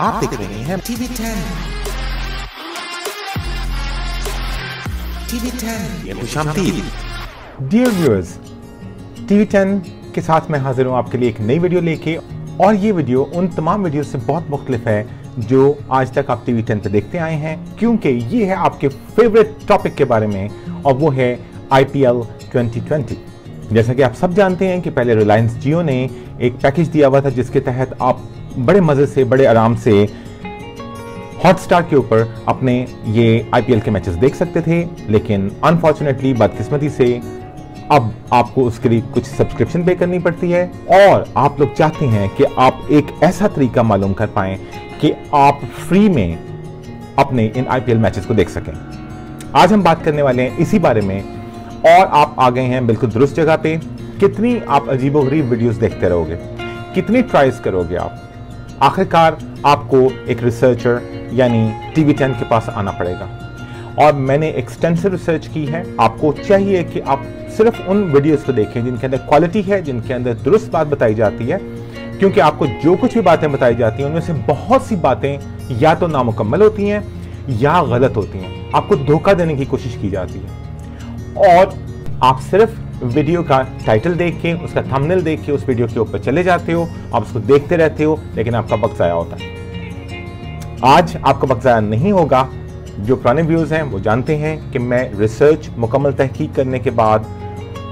आप देख रहे हैं TV10। TV10 ये खुशामदीद। डियर व्यूअर्स, TV10 के साथ मैं हाजिर हूँ आपके लिए एक नई वीडियो लेके, और ये वीडियो उन तमाम वीडियो से बहुत मुख्तलिफ है जो आज तक आप TV10 पे देखते आए हैं, क्योंकि ये है आपके फेवरेट टॉपिक के बारे में, और वो है IPL 2020। जैसा कि आप सब जानते हैं कि पहले रिलायंस जियो ने एक पैकेज दिया हुआ था जिसके तहत आप बड़े मज़े से, बड़े आराम से हॉटस्टार के ऊपर अपने ये IPL के मैचेस देख सकते थे। लेकिन अनफॉर्चुनेटली, बदकिस्मती से, अब आपको उसके लिए कुछ सब्सक्रिप्शन पे करनी पड़ती है, और आप लोग चाहते हैं कि आप एक ऐसा तरीका मालूम कर पाएं कि आप फ्री में अपने इन IPL मैचेस को देख सकें। आज हम बात करने वाले हैं इसी बारे में, और आप आ गए हैं बिल्कुल दुरुस्त जगह पे। कितनी आप अजीबोगरीब वीडियोस देखते रहोगे, कितनी ट्राइज करोगे आप, आखिरकार आपको एक रिसर्चर यानी TV10 के पास आना पड़ेगा। और मैंने एक्सटेंसिव रिसर्च की है। आपको चाहिए कि आप सिर्फ उन वीडियोस को देखें जिनके अंदर क्वालिटी है, जिनके अंदर दुरुस्त बात बताई जाती है, क्योंकि आपको जो कुछ भी बातें बताई जाती हैं उनमें से बहुत सी बातें या तो नामुकम्मल होती हैं या गलत होती हैं। आपको धोखा देने की कोशिश की जाती है, और आप सिर्फ वीडियो का टाइटल देख के, उसका थंबनेल देख के उस वीडियो के ऊपर चले जाते हो, आप उसको देखते रहते हो, लेकिन आपका वक्त ज़ाया होता है। आज आपका वक्त ज़ाया नहीं होगा। जो पुराने व्यूज़ हैं वो जानते हैं कि मैं रिसर्च, मुकम्मल तहकीक करने के बाद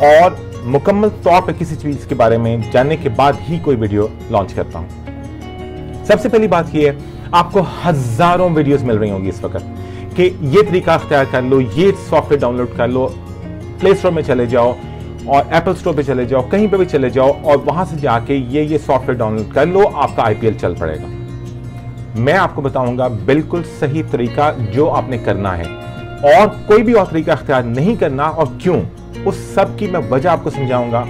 और मुकम्मल तौर पर किसी चीज़ के बारे में जानने के बाद ही कोई वीडियो लॉन्च करता हूँ। सबसे पहली बात यह है, आपको हज़ारों वीडियोज़ मिल रही होंगी इस वक्त कि ये तरीका अख्तियार कर लो, ये सॉफ्टवेयर डाउनलोड कर लो, प्ले स्टोर में चले जाओ और एप्पल स्टोर पे चले जाओ, कहीं पे भी चले जाओ, और वहां से जाके ये सॉफ्टवेयर डाउनलोड कर लो, आपका IPL चल पड़ेगा। मैं आपको बताऊंगा बिल्कुल सही तरीका जो आपने करना है, और कोई भी और तरीका अख्तियार नहीं करना। और क्यों, उस सब की मैं वजह आपको समझाऊंगा,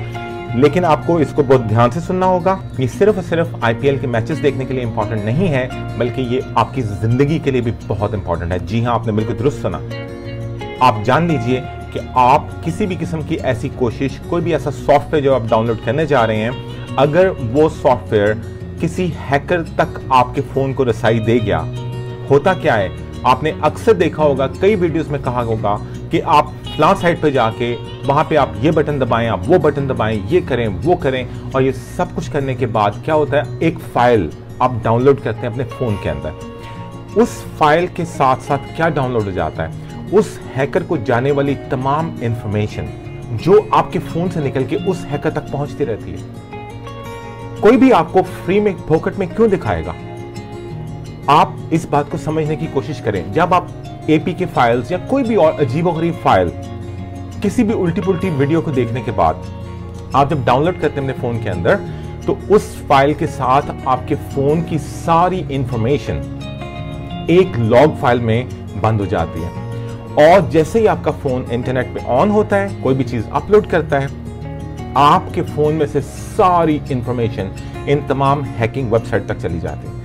लेकिन आपको इसको बहुत ध्यान से सुनना होगा। ये सिर्फ और सिर्फ IPL के मैचेस देखने के लिए इंपॉर्टेंट नहीं है, बल्कि ये आपकी जिंदगी के लिए भी बहुत इंपॉर्टेंट है। जी हाँ, आपने बिल्कुल दुरुस्त सुना। आप जान लीजिए कि आप किसी भी किस्म की ऐसी कोशिश, कोई भी ऐसा सॉफ्टवेयर जो आप डाउनलोड करने जा रहे हैं, अगर वो सॉफ्टवेयर किसी हैकर तक आपके फ़ोन को रसाई दे गया, होता क्या है, आपने अक्सर देखा होगा, कई वीडियोस में कहा होगा कि आप फ्लां साइट पे जाके वहाँ पे आप ये बटन दबाएं, आप वो बटन दबाएं, ये करें, वो करें, और ये सब कुछ करने के बाद क्या होता है, एक फाइल आप डाउनलोड करते हैं अपने फ़ोन के अंदर। उस फाइल के साथ साथ क्या डाउनलोड हो जाता है, उस हैकर को जाने वाली तमाम इंफॉर्मेशन जो आपके फोन से निकल के उस हैकर तक पहुंचती रहती है। कोई भी आपको फ्री में, फोकट में क्यों दिखाएगा? आप इस बात को समझने की कोशिश करें। जब आप APK फाइल्स या कोई भी और अजीबोगरीब फाइल, किसी भी उल्टी पुल्टी वीडियो को देखने के बाद आप जब डाउनलोड करते हैं अपने फोन के अंदर, तो उस फाइल के साथ आपके फोन की सारी इंफॉर्मेशन एक लॉग फाइल में बंद हो जाती है। और जैसे ही आपका फोन इंटरनेट पे ऑन होता है, कोई भी चीज अपलोड करता है, आपके फोन में से सारी इंफॉर्मेशन इन तमाम हैकिंग वेबसाइट तक चली जाती है।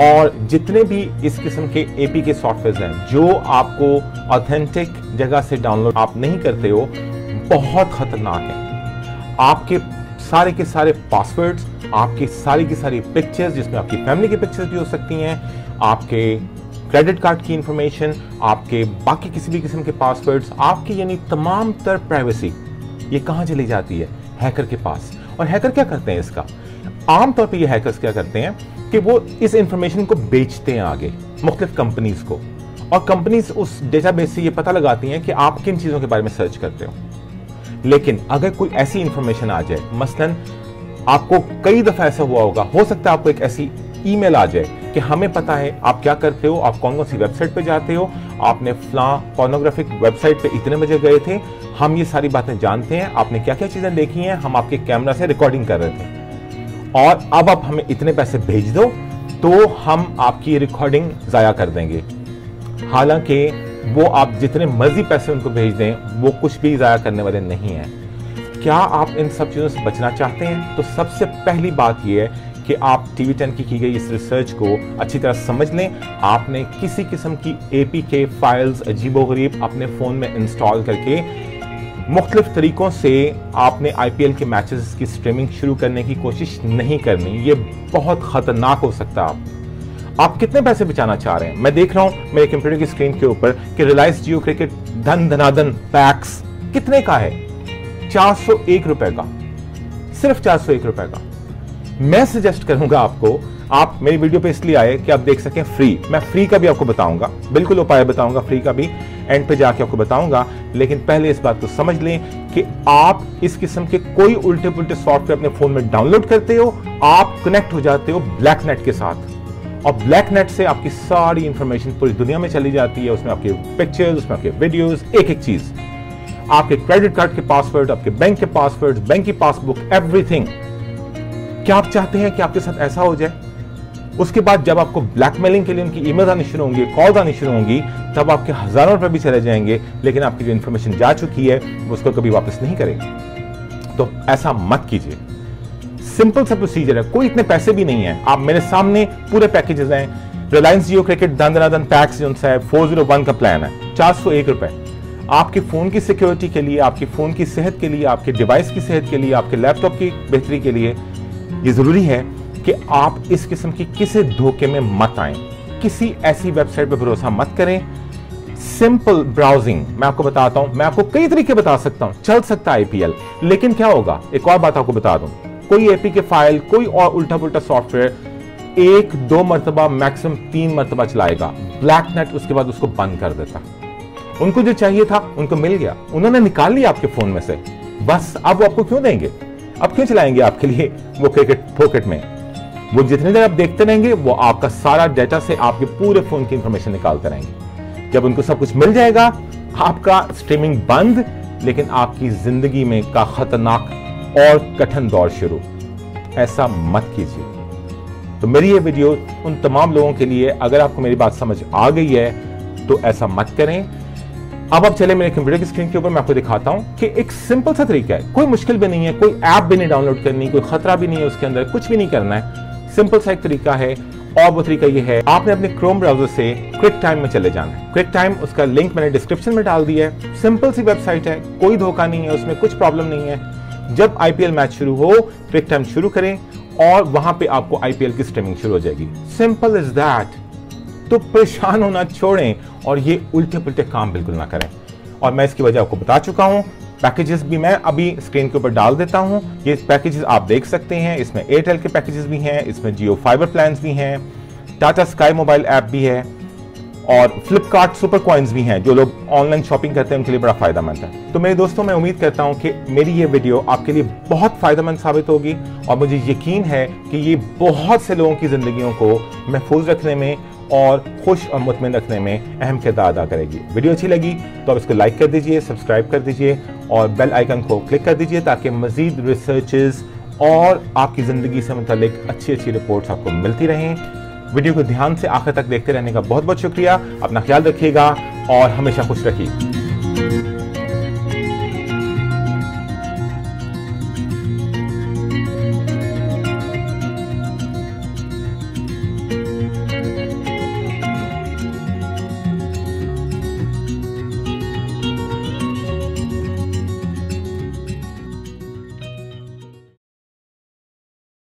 और जितने भी इस किस्म के APK सॉफ्टवेयर हैं जो आपको ऑथेंटिक जगह से डाउनलोड आप नहीं करते हो, बहुत खतरनाक है। आपके सारे के सारे पासवर्ड्स, आपकी सारी की सारी पिक्चर्स, जिसमें आपकी फैमिली की पिक्चर्स भी हो सकती हैं, आपके क्रेडिट कार्ड की इंफॉर्मेशन, आपके बाकी किसी भी किस्म के पासवर्ड्स, आपकी यानी तमाम तर प्राइवेसी, ये कहाँ चली जाती है? हैकर के पास। और हैकर क्या करते हैं इसका? आमतौर पे ये हैकर्स क्या करते हैं कि वो इस इंफॉर्मेशन को बेचते हैं आगे मुख्तलिफ कंपनीज को, और कंपनीज उस डेटाबेस से ये पता लगाती हैं कि आप किन चीज़ों के बारे में सर्च करते हो। लेकिन अगर कोई ऐसी इंफॉर्मेशन आ जाए, मसलन आपको कई दफ़ा ऐसा हुआ होगा, हो सकता है आपको एक ऐसी ईमेल आ जाए कि हमें पता है आप क्या करते हो, आप कौन कौन सी वेबसाइट पे जाते हो, आपने फ्लां पोर्नोग्राफिक वेबसाइट पे इतने बजे गए थे, हम ये सारी बातें जानते हैं, आपने क्या क्या चीज़ें देखी हैं, हम आपके कैमरा से रिकॉर्डिंग कर रहे थे, और अब आप हमें इतने पैसे भेज दो तो हम आपकी रिकॉर्डिंग ज़ाया कर देंगे। हालांकि वो आप जितने मर्जी पैसे उनको भेज दें, वो कुछ भी ज़ाया करने वाले नहीं हैं। क्या आप इन सब चीज़ों से बचना चाहते हैं? तो सबसे पहली बात यह है कि आप TV10 की गई इस रिसर्च को अच्छी तरह समझ लें। आपने किसी किस्म की APK फाइल्स अजीबोगरीब अपने फ़ोन में इंस्टॉल करके मुख्तलिफ तरीकों से आपने IPL के मैचेस की स्ट्रीमिंग शुरू करने की कोशिश नहीं करनी। ये बहुत ख़तरनाक हो सकता है। आप कितने पैसे बचाना चाह रहे हैं? मैं देख रहा हूं मेरे कंप्यूटर की स्क्रीन के ऊपर कि रिलायंस जियो क्रिकेट धन धनाधन पैक्स कितने का है? 401 रुपए का, सिर्फ 401 रुपए का। मैं सजेस्ट करूंगा आपको, आप मेरी वीडियो पे इसलिए आए कि आप देख सकें फ्री। मैं फ्री का भी आपको बताऊंगा, बिल्कुल उपाय बताऊंगा, फ्री का भी एंड पे जाके आपको बताऊंगा। लेकिन पहले इस बात को समझ लें कि आप इस किस्म के कोई उल्टे पुल्टे सॉफ्टवेयर अपने फोन में डाउनलोड करते हो, आप कनेक्ट हो जाते हो ब्लैक नेट के साथ, और ब्लैक नेट से आपकी सारी इंफॉर्मेशन पूरी दुनिया में चली जाती है। उसमें आपके पिक्चर्स, उसमें आपके वीडियोस, एक एक चीज, आपके क्रेडिट कार्ड के पासवर्ड, आपके बैंक के पासवर्ड, बैंक की पासबुक, एवरीथिंग। क्या आप चाहते हैं कि आपके साथ ऐसा हो जाए? उसके बाद जब आपको ब्लैकमेलिंग के लिए उनकी ईमेल आनी शुरू होंगी, कॉल आनी शुरू होंगी, तब आपके हजारों रुपए भी चले जाएंगे, लेकिन आपकी जो इंफॉर्मेशन जा चुकी है वो उसको कभी वापस नहीं करेंगे। तो ऐसा मत कीजिए। सिंपल सा प्रोसीजर है, कोई इतने पैसे भी नहीं है। आप मेरे सामने पूरे पैकेजेस हैं। रिलायंस जियो क्रिकेट धन धनाधन पैक्स जो है 401 का प्लान है, 401 रुपए। आपके फोन की सिक्योरिटी के लिए, आपके फोन की सेहत के लिए, आपके डिवाइस की सेहत के लिए, आपके लैपटॉप की बेहतरी के लिए ये जरूरी है कि आप इस किस्म की किसी धोखे में मत आए। किसी ऐसी वेबसाइट पर भरोसा मत करें। सिंपल ब्राउजिंग मैं आपको बताता हूं, मैं आपको कई तरीके बता सकता हूं, चल सकता है आईपीएल, लेकिन क्या होगा, एक और बात आपको बता दूं, कोई एपीके फाइल, कोई और उल्टा पुल्टा सॉफ्टवेयर 1-2 मरतबा, मैक्सिमम 3 मरतबा चलाएगा, ब्लैक नेट उसके बाद उसको बंद कर देता। उनको जो चाहिए था उनको मिल गया, उन्होंने निकाल लिया आपके फोन में से, बस अब वो आपको क्यों देंगे? अब क्यों चलाएंगे आपके लिए वो क्रिकेट पॉकेट में? वो जितनी देर आप देखते रहेंगे वो आपका सारा डाटा से आपके पूरे फोन की इंफॉर्मेशन निकालते रहेंगे। जब उनको सब कुछ मिल जाएगा, आपका स्ट्रीमिंग बंद, लेकिन आपकी जिंदगी में का खतरनाक और कठिन दौर शुरू। ऐसा मत कीजिए। तो मेरी ये वीडियो उन तमाम लोगों के लिए, अगर आपको मेरी बात समझ आ गई है तो ऐसा मत करें। अब आप चले मेरे कंप्यूटर की स्क्रीन के ऊपर, मैं आपको दिखाता हूं कि एक सिंपल सा तरीका है, कोई मुश्किल भी नहीं है, कोई ऐप भी नहीं डाउनलोड करनी, कोई खतरा भी नहीं है उसके अंदर, कुछ भी नहीं करना है। सिंपल सा एक तरीका है, और वो तरीका ये है, आपने अपने क्रोम ब्राउजर से क्विक टाइम में चले जाना है। क्विक टाइम, उसका लिंक मैंने डिस्क्रिप्शन में डाल दिया है। सिंपल सी वेबसाइट है, कोई धोखा नहीं है उसमें, कुछ प्रॉब्लम नहीं है। जब आईपीएल मैच शुरू हो, क्विक टाइम शुरू करें और वहां पे आपको आईपीएल की स्ट्रीमिंग शुरू हो जाएगी। Simple is that. तो परेशान होना छोड़ें और ये उल्टे पुल्टे काम बिल्कुल ना करें। और मैं इसकी वजह आपको बता चुका हूं। पैकेजेस भी मैं अभी स्क्रीन के ऊपर डाल देता हूं। ये पैकेजेस आप देख सकते हैं, इसमें एयरटेल के पैकेजेस भी हैं, इसमें जियो फाइबर प्लान्स भी हैं, टाटा स्काई मोबाइल ऐप भी है, और फ्लिपकार्ट सुपर कॉइन्स भी हैं। जो लोग ऑनलाइन शॉपिंग करते हैं उनके लिए बड़ा फायदेमंद है। तो मेरे दोस्तों, मैं उम्मीद करता हूं कि मेरी ये वीडियो आपके लिए बहुत फायदेमंद साबित होगी, और मुझे यकीन है कि ये बहुत से लोगों की जिंदगियों को महफूज रखने में और खुश और मुतमिन रखने में अहम किरदार अदा करेगी। वीडियो अच्छी लगी तो आप इसको लाइक कर दीजिए, सब्सक्राइब कर दीजिए और बेल आइकन को क्लिक कर दीजिए, ताकि मजीद रिसर्चेस और आपकी ज़िंदगी से मुतालिक अच्छी अच्छी रिपोर्ट्स आपको मिलती रहें। वीडियो को ध्यान से आखिर तक देखते रहने का बहुत बहुत शुक्रिया। अपना ख्याल रखिएगा और हमेशा खुश रखिए।